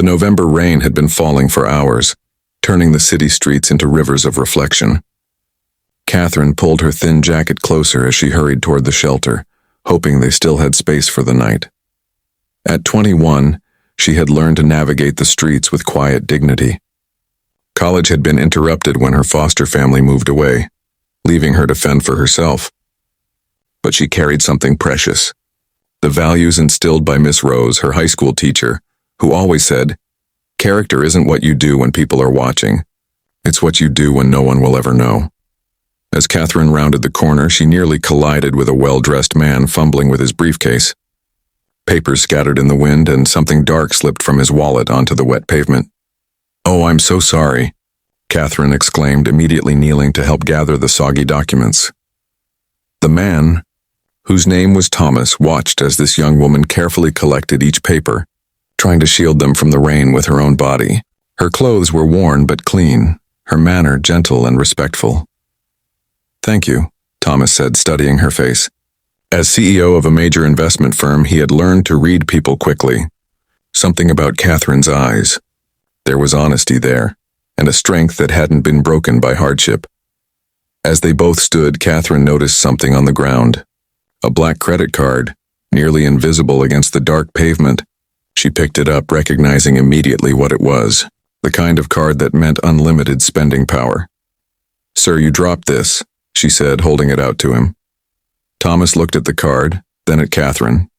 November rain had been falling for hours, turning the city streets into rivers of reflection. Catherine pulled her thin jacket closer as she hurried toward the shelter, hoping they still had space for the night. At 21, she had learned to navigate the streets with quiet dignity. College had been interrupted when her foster family moved away, leaving her to fend for herself. But she carried something precious. The values instilled by Miss Rose, her high school teacher, who always said, "Character isn't what you do when people are watching. It's what you do when no one will ever know." As Catherine rounded the corner, she nearly collided with a well-dressed man fumbling with his briefcase. Papers scattered in the wind, and something dark slipped from his wallet onto the wet pavement. "Oh, I'm so sorry," Catherine exclaimed, immediately kneeling to help gather the soggy documents. The man, whose name was Thomas, watched as this young woman carefully collected each paper, trying to shield them from the rain with her own body. Her clothes were worn but clean, her manner gentle and respectful. "Thank you," Thomas said, studying her face. As CEO of a major investment firm, he had learned to read people quickly. Something about Catherine's eyes. There was honesty there, and a strength that hadn't been broken by hardship. As they both stood, Catherine noticed something on the ground. A black credit card, nearly invisible against the dark pavement. She picked it up, recognizing immediately what it was, the kind of card that meant unlimited spending power. "Sir, you dropped this," she said, holding it out to him. Thomas looked at the card, then at Catherine.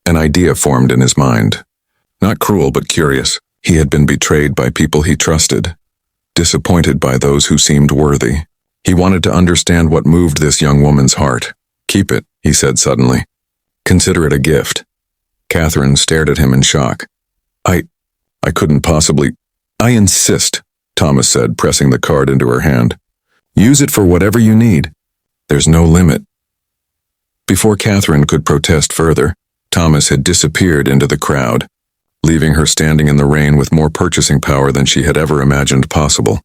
An idea formed in his mind. Not cruel, but curious. He had been betrayed by people he trusted, disappointed by those who seemed worthy. He wanted to understand what moved this young woman's heart. "Keep it," he said suddenly. "Consider it a gift." Catherine stared at him in shock. I couldn't possibly—" "I insist," Thomas said, pressing the card into her hand. "Use it for whatever you need. There's no limit." Before Catherine could protest further, Thomas had disappeared into the crowd, leaving her standing in the rain with more purchasing power than she had ever imagined possible.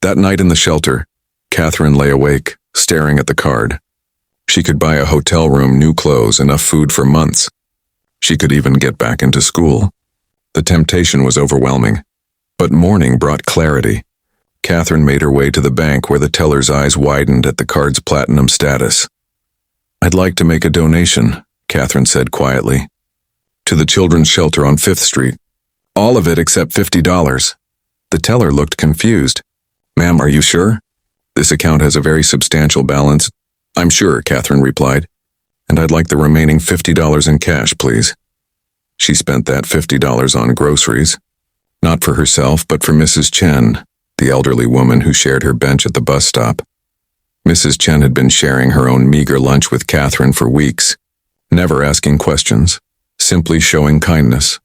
That night in the shelter, Catherine lay awake, staring at the card. She could buy a hotel room, new clothes, enough food for months. She could even get back into school. The temptation was overwhelming. But morning brought clarity. Catherine made her way to the bank, where the teller's eyes widened at the card's platinum status. "I'd like to make a donation," Catherine said quietly. "To the children's shelter on 5th Street. All of it except $50. The teller looked confused. "Ma'am, are you sure? This account has a very substantial balance." "I'm sure," Catherine replied. "And I'd like the remaining $50 in cash, please." She spent that $50 on groceries. Not for herself, but for Mrs. Chen, the elderly woman who shared her bench at the bus stop. Mrs. Chen had been sharing her own meager lunch with Catherine for weeks, never asking questions, simply showing kindness.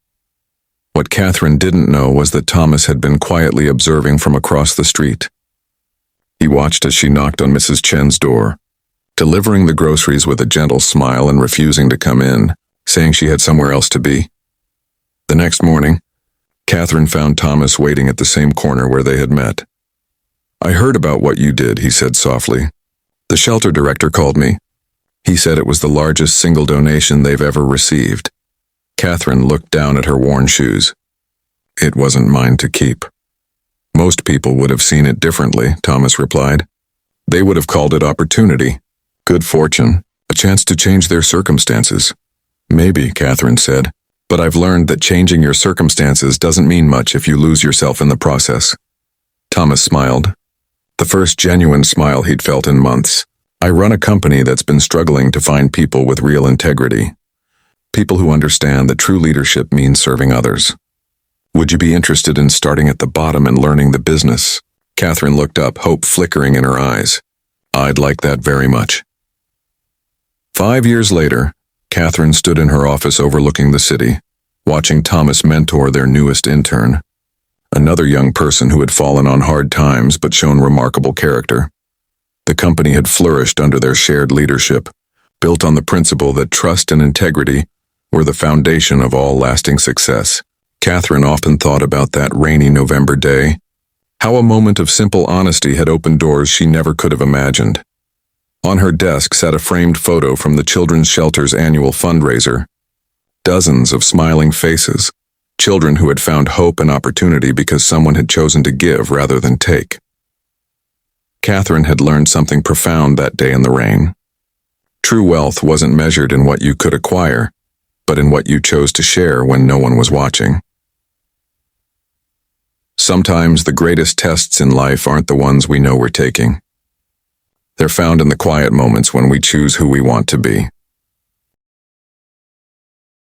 What Catherine didn't know was that Thomas had been quietly observing from across the street. He watched as she knocked on Mrs. Chen's door, delivering the groceries with a gentle smile and refusing to come in, saying she had somewhere else to be. The next morning, Catherine found Thomas waiting at the same corner where they had met. "I heard about what you did," he said softly. "The shelter director called me. He said it was the largest single donation they've ever received." Catherine looked down at her worn shoes. "It wasn't mine to keep." "Most people would have seen it differently," Thomas replied. "They would have called it opportunity, good fortune, a chance to change their circumstances." "Maybe," Catherine said, "but I've learned that changing your circumstances doesn't mean much if you lose yourself in the process." Thomas smiled. The first genuine smile he'd felt in months. "I run a company that's been struggling to find people with real integrity. People who understand that true leadership means serving others. Would you be interested in starting at the bottom and learning the business?" Catherine looked up, hope flickering in her eyes. "I'd like that very much." 5 years later, Catherine stood in her office overlooking the city, watching Thomas mentor their newest intern, another young person who had fallen on hard times but shown remarkable character. The company had flourished under their shared leadership, built on the principle that trust and integrity were the foundation of all lasting success. Catherine often thought about that rainy November day, how a moment of simple honesty had opened doors she never could have imagined. On her desk sat a framed photo from the children's shelter's annual fundraiser. Dozens of smiling faces, Children who had found hope and opportunity because someone had chosen to give rather than take. Catherine had learned something profound that day in the rain. True wealth wasn't measured in what you could acquire, but in what you chose to share when no one was watching. Sometimes the greatest tests in life aren't the ones we know we're taking. They're found in the quiet moments when we choose who we want to be.